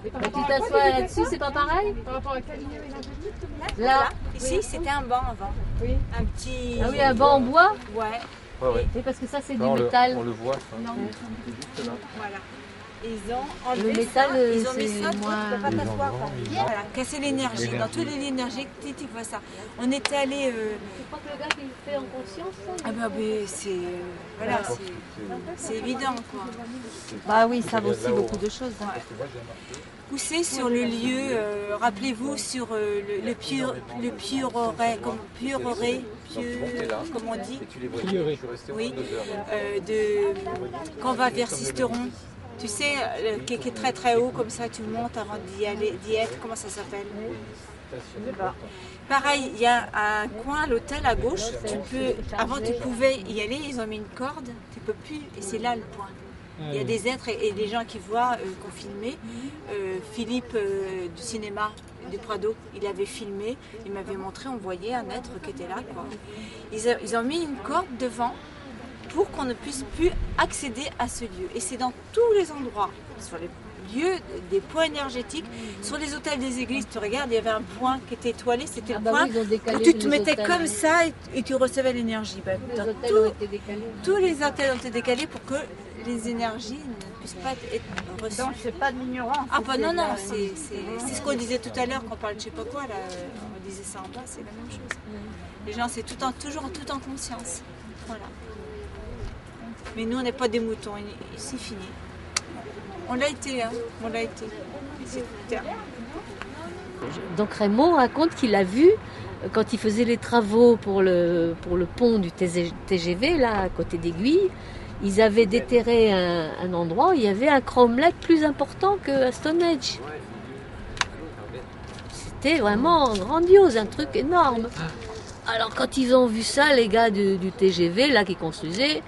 Et tu t'assois là-dessus, c'est pas pareil? Par rapport à quelle ligne énergétique? Là. Ici, c'était un banc avant. Oui. Un petit. Ah oui, un banc en bois? Ouais. Ouais, ouais. Et parce que ça, c'est du Ça, métal. on le voit, ça. Non. C'est juste là. Voilà. Ils ont enlevé Le métal, ça, ils ont mis c'est ça, tu vois, moins- tu peux pas Les t'asseoir. endroits, ils ont- Voilà, casser l'énergie. Dans toutes les lignes énergétiques, tu vois ça. On était allé. Tu crois que le gars qui le fait en conscience, ça? Ah bah mais c'est. Voilà, c'est évident quoi. Bah oui, ça vaut aussi beaucoup de choses. Hein. Pousser sur le lieu, rappelez-vous sur le Pieuret, comme on dit. Oui. Quand on va vers Sisteron, tu sais, qui est très très haut comme ça, tu montes avant d'y être, comment ça s'appelle? Pareil, il y a un coin, l'hôtel à gauche, avant tu pouvais y aller, ils ont mis une corde, tu peux plus, et c'est là le point. Il y a des êtres et des gens qui voient, qui ont filmé. Philippe du cinéma du Prado, il avait filmé, il m'avait montré, on voyait un être qui était là. Quoi. Ils ont mis une corde devant pour qu'on ne puisse plus accéder à ce lieu. Et c'est dans tous les endroits, sur les lieux, des points énergétiques. Sur les hôtels des églises, tu regardes, il y avait un point qui était étoilé, c'était le point oui, ils ont décalé où tu te les mettais hôtels. comme ça et tu recevais l'énergie. Ben, Les dans hôtels tout- ont été décalés. tous les hôtels ont été décalés pour que les énergies ne puissent pas être reçues. Donc c'est pas de l'ignorance. Ah bah non, non, c'est ce qu'on disait tout à l'heure quand on parlait de je sais pas quoi, là, on disait ça en bas, c'est la même chose. Les gens, c'est toujours tout en conscience. Voilà. Mais nous, on n'est pas des moutons, c'est fini. On l'a été, hein, on l'a été. C'est terminé. Donc Raymond raconte qu'il a vu, quand il faisait les travaux pour le pont du TGV, là, à côté d'Aiguille, ils avaient déterré un endroit où il y avait un cromlech plus important que Stonehenge. C'était vraiment grandiose, un truc énorme. Alors quand ils ont vu ça, les gars du TGV, là, qui construisaient,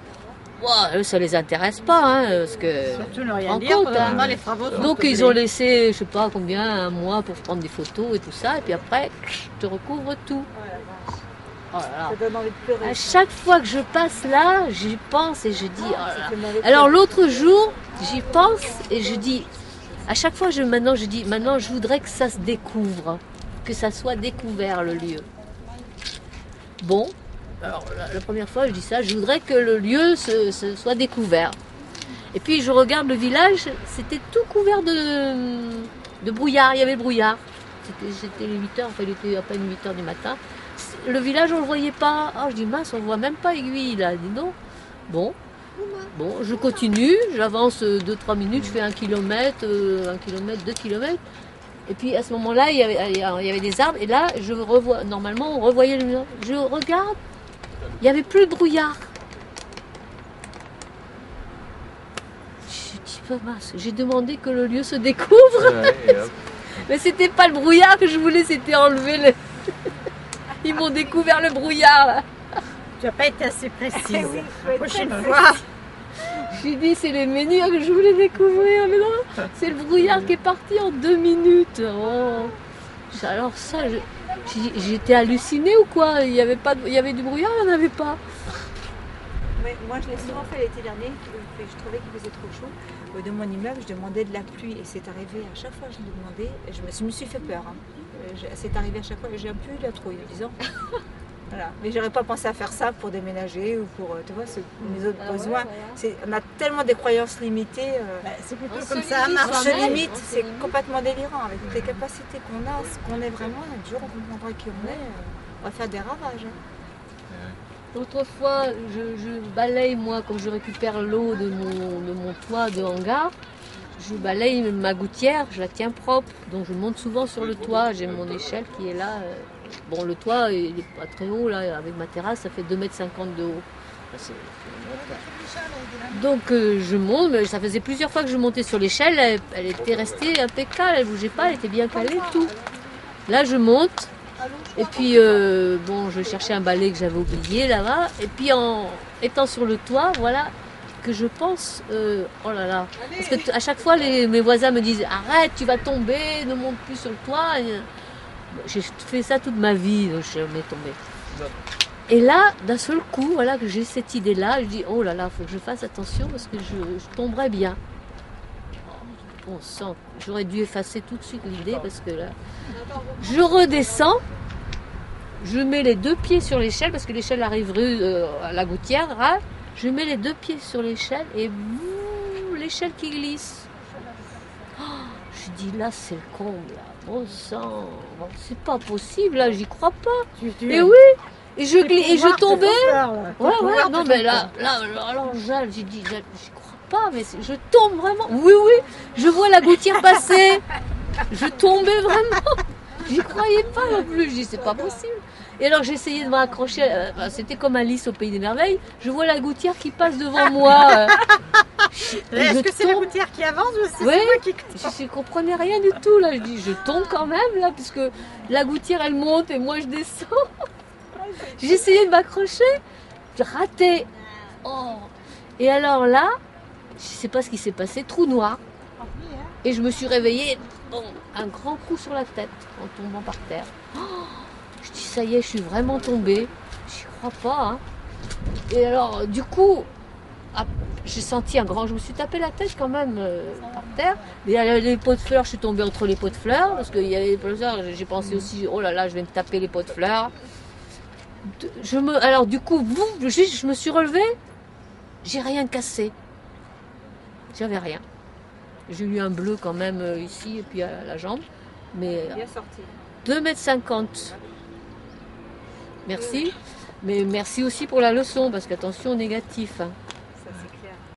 wow, eux, ça les intéresse pas, hein, parce que... Surtout ne rien Rends dire, compte, pendant hein. les travaux sont Donc brûlés. ils ont laissé, je sais pas combien, un mois pour prendre des photos et tout ça, et puis après, te recouvre tout. Oh là là. Ça donne envie de pleurer. À chaque fois que je passe là, j'y pense et je dis, oh là là. Alors l'autre jour, j'y pense et je dis, à chaque fois, maintenant je voudrais que ça se découvre, que ça soit découvert le lieu. Bon, alors la première fois je dis ça, je voudrais que le lieu se soit découvert. Et puis je regarde le village, c'était tout couvert de brouillard, il y avait le brouillard. C'était les 8h, enfin il était à peine 8h du matin. Le village, on ne le voyait pas. Oh, je dis mince, on ne voit même pas Aiguille là. Dis donc. Bon, je continue, j'avance 2-3 minutes, je fais 1 kilomètre, 2 kilomètres. Et puis à ce moment-là, il y avait des arbres. Et là, je revois, normalement, on revoyait le mur. Je regarde, il n'y avait plus de brouillard. Je dis pas mince, j'ai demandé que le lieu se découvre. Ouais, et hop. Mais c'était pas le brouillard que je voulais, c'était enlever le... Ils m'ont découvert le brouillard là. Tu n'as pas été assez précise. Oui, La prochaine fois. J'ai dit c'est les menhirs que je voulais découvrir, mais non, c'est le brouillard qui est parti en 2 minutes. Oh. Alors ça, j'étais hallucinée ou quoi? Il y avait du brouillard, il n'y en avait pas. Ouais, moi, je l'ai souvent fait l'été dernier, je trouvais qu'il faisait trop chaud. De mon immeuble, je demandais de la pluie et c'est arrivé à chaque fois que je l'ai demandé. Je me suis fait peur. Hein. C'est arrivé à chaque fois et j'ai un peu eu la trouille en disant. Voilà. Mais j'aurais pas pensé à faire ça pour déménager ou pour, tu vois, mes autres besoins. On a tellement des croyances limitées. C'est plutôt On comme se ça, limite On marche. se limite, c'est complètement délirant. Avec toutes les capacités qu'on a, ce qu'on est vraiment, un jour on comprendra qui on est, on va faire des ravages. Hein. Autrefois, je balaye moi, quand je récupère l'eau de mon toit de hangar, je balaye ma gouttière, je la tiens propre. Donc je monte souvent sur le toit, j'ai mon échelle qui est là. Bon, le toit, il n'est pas très haut, là, avec ma terrasse, ça fait 2,50 m de haut. Donc je monte, mais ça faisait plusieurs fois que je montais sur l'échelle, elle était restée impeccable, elle ne bougeait pas, elle était bien calée, tout. Là, je monte, et puis, je cherchais un balai que j'avais oublié là-bas, et puis en étant sur le toit, voilà, que je pense, oh là là, parce que à chaque fois, mes voisins me disent, arrête, tu vas tomber, ne monte plus sur le toit. J'ai fait ça toute ma vie, donc je suis jamais tombée. Et là, d'un seul coup, voilà que j'ai cette idée-là, je dis, oh là là, il faut que je fasse attention parce que je tomberais bien. bon sang, j'aurais dû effacer tout de suite l'idée parce que là, je redescends, je mets les 2 pieds sur l'échelle parce que l'échelle arrive à la gouttière, hein, je mets les 2 pieds sur l'échelle et l'échelle qui glisse. Oh, je dis là c'est le comble, là. Bon sang, c'est pas possible, là j'y crois pas. Et oui, et je tombais. Ouais, non mais là alors j'ai dit, j'y crois pas, mais je tombe vraiment. Oui, je vois la gouttière passer. Je tombais vraiment. J'y croyais pas non plus. Je dis c'est pas possible. Et alors j'ai essayé de m'accrocher. C'était comme Alice au Pays des Merveilles. Je vois la gouttière qui passe devant moi. Est-ce que c'est la gouttière qui avance ou c'est moi qui... Je comprenais rien du tout là. Je dis je tombe quand même là puisque la gouttière elle monte et moi je descends. J'ai essayé de m'accrocher. J'ai raté. Oh. Et alors là, je sais pas ce qui s'est passé, trou noir. Et je me suis réveillée, bon, un grand coup sur la tête en tombant par terre. Oh, je dis ça y est, je suis vraiment tombée. J'y crois pas. Hein. Et alors, du coup, j'ai senti je me suis tapé la tête quand même par terre. Il y a les pots de fleurs, je suis tombée entre les pots de fleurs parce qu'il y avait les pots de fleurs. J'ai pensé aussi, oh là là, je vais me taper les pots de fleurs. Alors du coup, boum, je me suis relevée. J'ai rien cassé. J'avais rien. J'ai eu un bleu quand même ici et puis à la jambe. Mais 2,50 m. Merci. Mais merci aussi pour la leçon parce qu'attention au négatif. Hein.